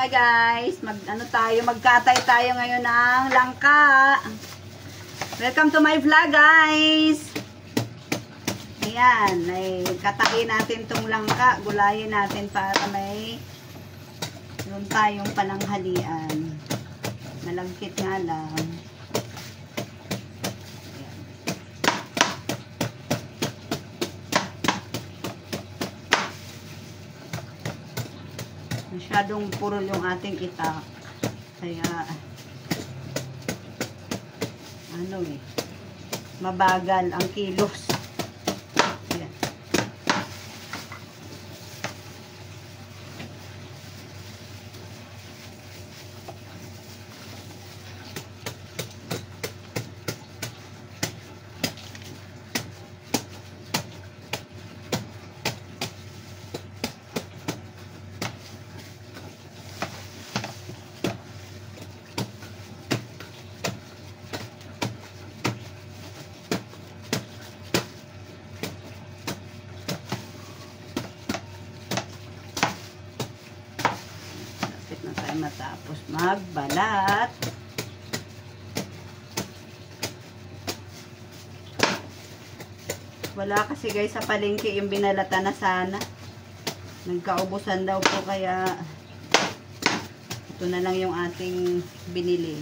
Hi guys, magkatay tayo ngayon ng langka. Welcome to my vlog guys. Ayan, ay katayin natin tong langka, gulayin natin para may meron tayong pananghalian. Malagkit nga lang. Masyadong purol yung ating itak. Kaya, mabagal ang kilos. Ayan. Matapos magbalat, wala kasi guys sa palengke yung binalata na sana, nagkaubusan daw po, kaya ito na lang yung ating binili.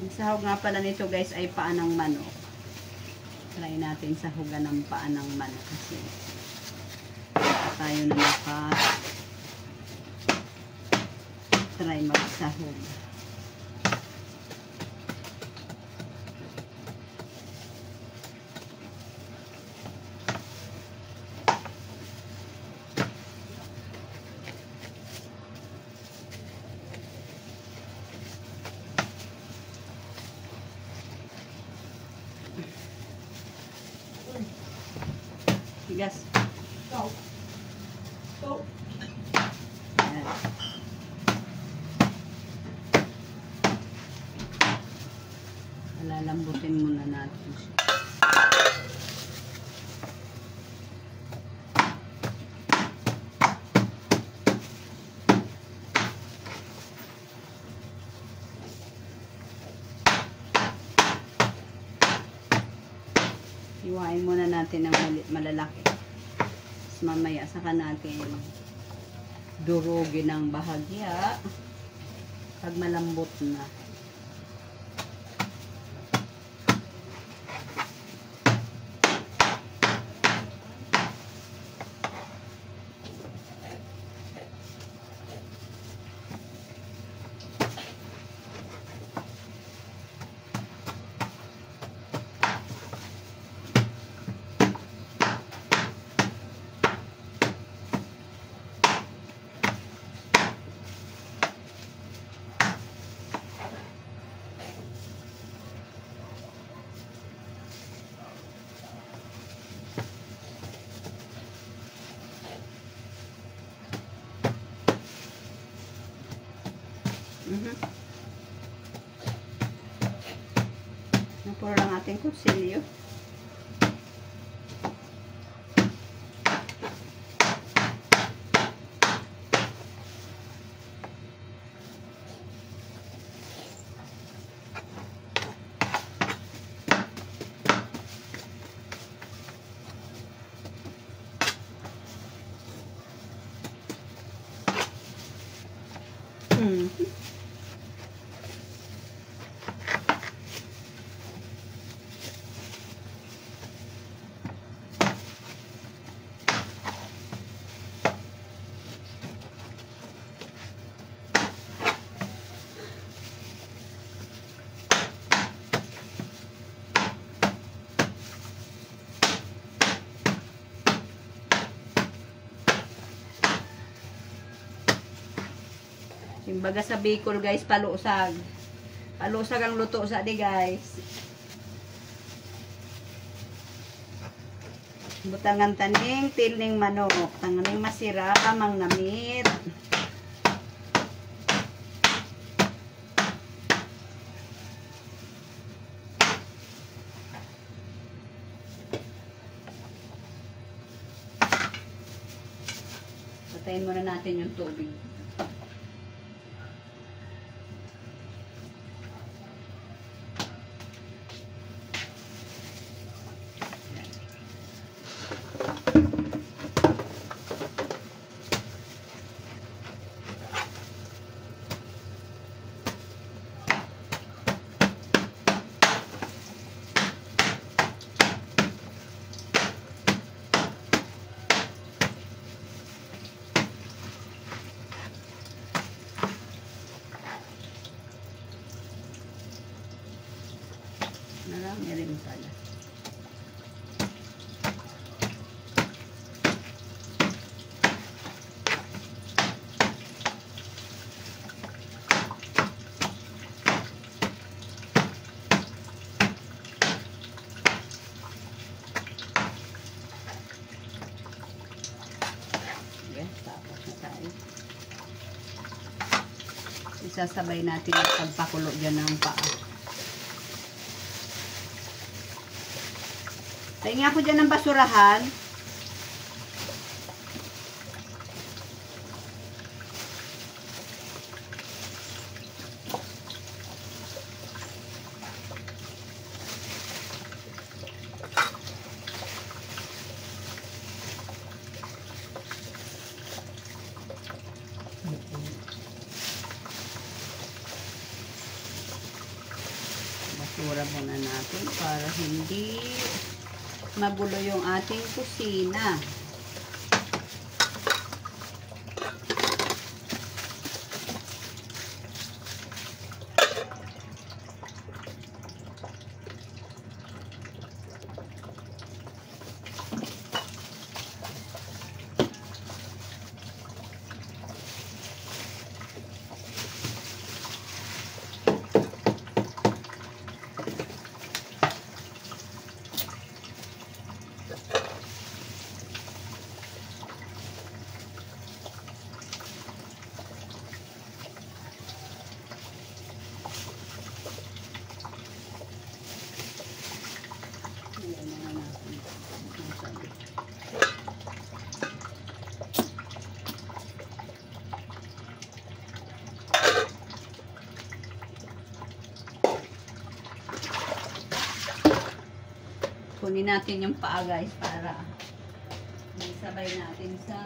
Ang sahog nga pala nito guys ay paa ng manok. Try natin sahugan ng paa ng manok kasi tayo na try magsahog. Yes. Go. Go. Ayan. Lalambutin muna natin siya. Iwain muna natin ng malalaki. Tapos mamaya saka natin durugin ng bahagya pag malambot na. Napuro lang ating kutsilyo. Imbaga sa Bicol guys, palusag. Palusag ang luto sa di guys. Butangan taning tilning manok. Tanganing masira amang namit. Patayin muna natin yung tubig. Marami rin pala. Okay, tapos na tayo. Isasabay natin yung pagpakulo dyan ng paa. Tingin ako dyan ng basurahan. Basura muna natin para hindi magulo yung ating kusina. Kunin natin yung paa guys para sabay natin sa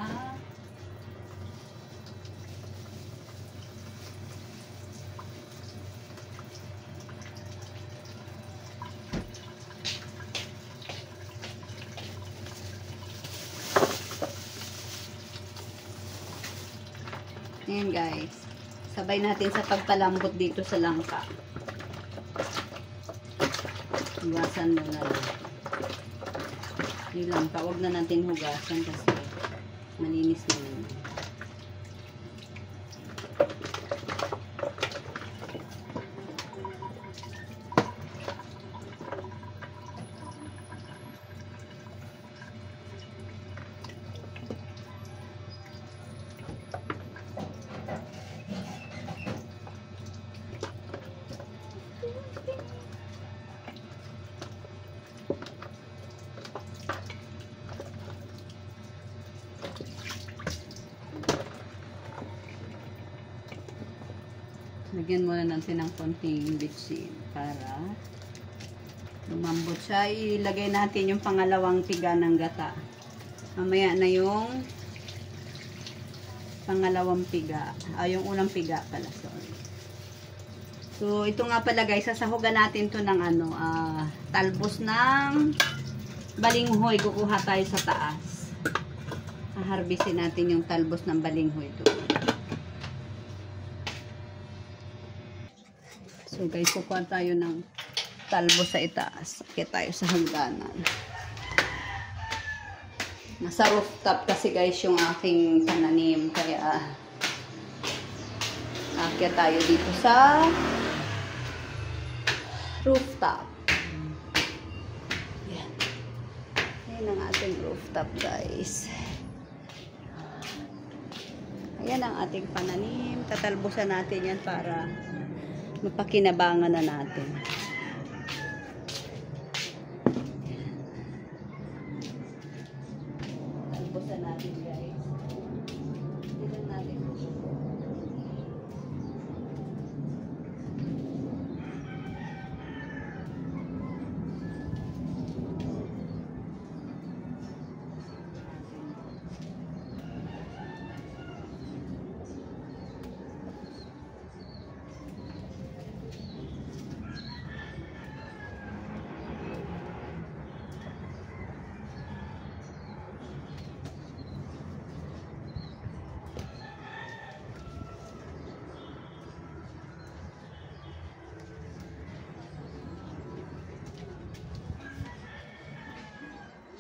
ayan guys, sabay natin sa pagpalambot dito sa langka. Hugasan mo na lang. Yung langka, huwag na natin hugasan kasi malinis na yun. Lagyan muna natin ng konting bitsin para lumambot siya. Ilagay natin yung pangalawang piga ng gata. Mamaya na yung pangalawang piga. Yung unang piga pala, sorry. So, ito nga pala guys, sasahugan natin to ng talbos ng balinghoy. Kukuha tayo sa taas. Haharbisin natin yung talbos ng balinghoy to. So guys, kukuha tayo ng talbos sa itaas. Akit tayo sa hagdanan. Nasa rooftop kasi guys yung aking pananim. Kaya akit tayo dito sa rooftop. Yan. Yan ng ating rooftop, guys. Ayan ang ating pananim. Tatalbusan natin yan para mapakinabangan na natin. Talbusan natin, guys. Tignan natin.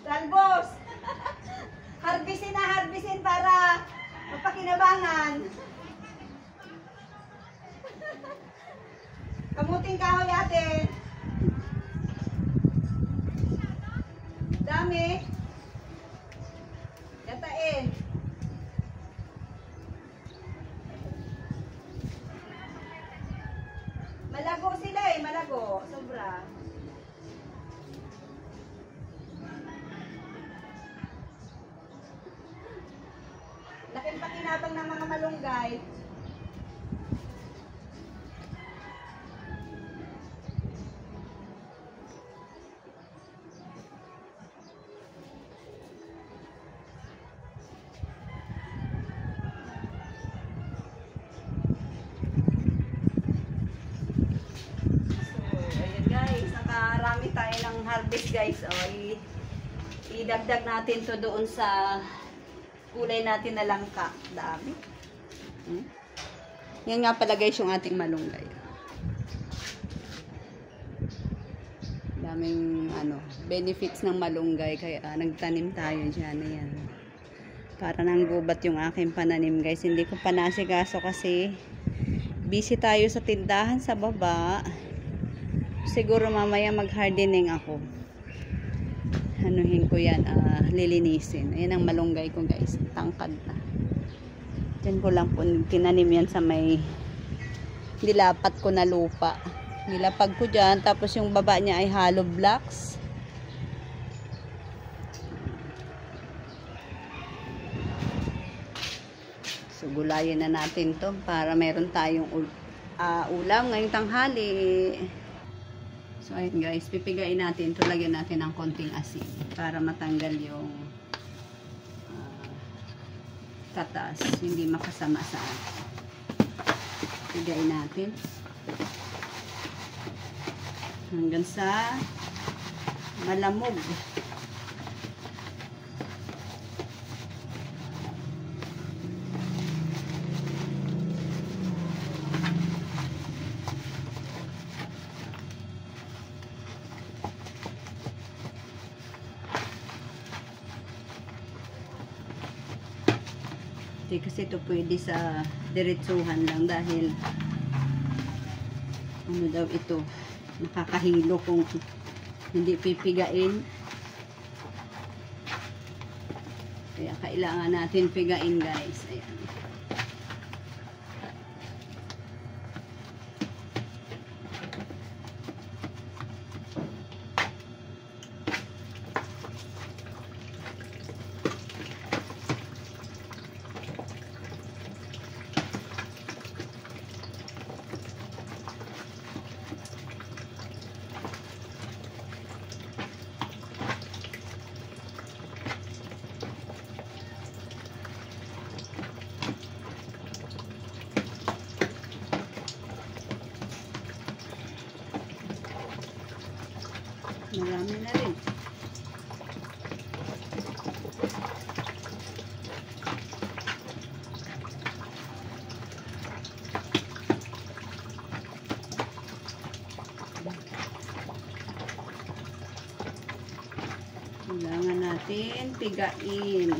Talbos! Harbisin para mapakinabangan. Kamuting kahoy ate. Dami. Yatain. Malago sila malago. Sobra. Laking pakinabang ng mga malunggay. Nakarami tayo ng harvest, guys. I-dagdag natin to doon sa kulay natin na langka. Dami. Yan nga pala, guys, yung ating malunggay. Daming benefits ng malunggay, kaya nagtanim tayo dyan. Ayan. Para nang gubat yung aking pananim, guys. Hindi ko pa nasikaso kasi busy tayo sa tindahan sa baba. Siguro mamaya mag-hardening ako. Anuhin ko yan, lilinisin. Ayan ang malunggay ko, guys. Tangkad na. Diyan ko lang po tinanim yan sa may nilapat ko na lupa. Nilapag ko dyan. Tapos yung baba niya ay hollow blocks. So, gulayin na natin to para meron tayong ulam ngayong tanghali. So, ayun, guys, pipigain natin ito. Lagyan natin ng konting asin para matanggal yung katas. Hindi makasama sa atin. Pigain natin. Hanggang sa malamog. Kasi ito pwede sa diretsuhan lang dahil daw ito nakakahilo kung hindi pipigain, kaya kailangan natin pigain, guys. Ayan. Marami na rin. Kailangan natin pigain.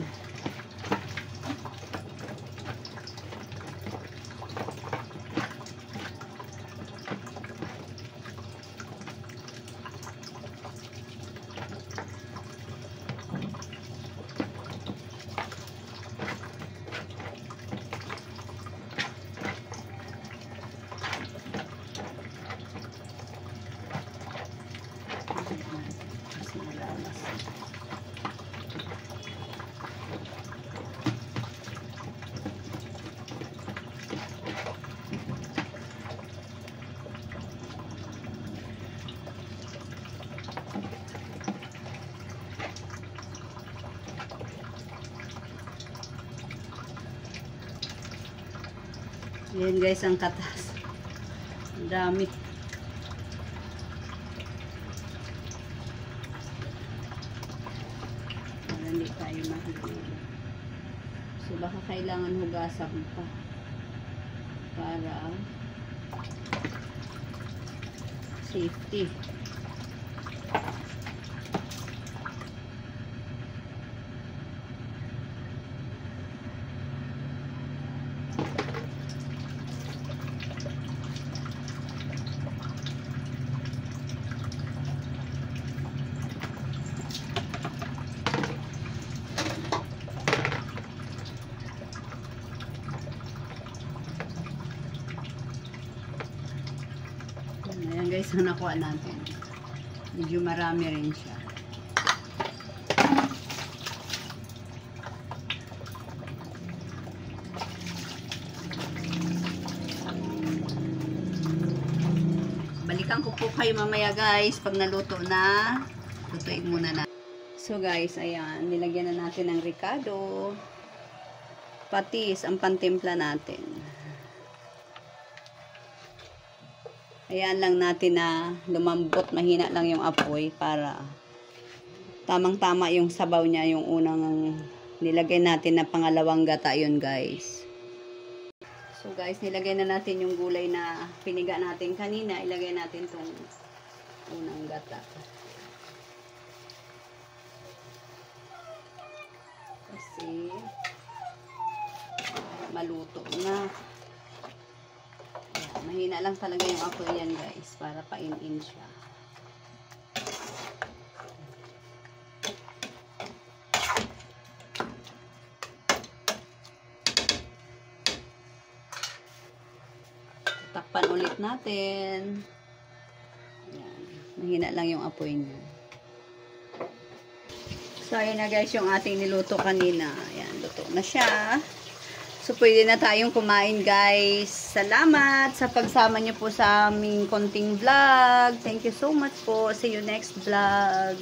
Ayan guys, ang katas. Ang dami. Para hindi tayo mahigil. So baka kailangan hugasan pa. Para safety. Ayan guys, ang nakuha natin. Medyo marami rin siya. Balikan ko po kayo mamaya guys pag naluto na. Lutuin muna na. So guys, ayan, nilagyan na natin ng ricado. Patis ang pantimpla natin. Ayan lang natin na lumambot, mahina lang yung apoy para tamang-tama yung sabaw niya, yung unang nilagay natin na pangalawang gata yun guys. So guys, nilagay na natin yung gulay na piniga natin kanina. Ilagay natin tong unang gata. Kasi maluto na. Mahina lang talaga yung apoy yan guys para pain-in siya. Takpan ulit natin. Ayan. Mahina lang yung apoy niya. So ayun na guys yung ating niluto kanina. Ayan, luto na siya. So, pwede na tayong kumain, guys. Salamat sa pagsama niyo po sa aming konting vlog. Thank you so much po. See you next vlog.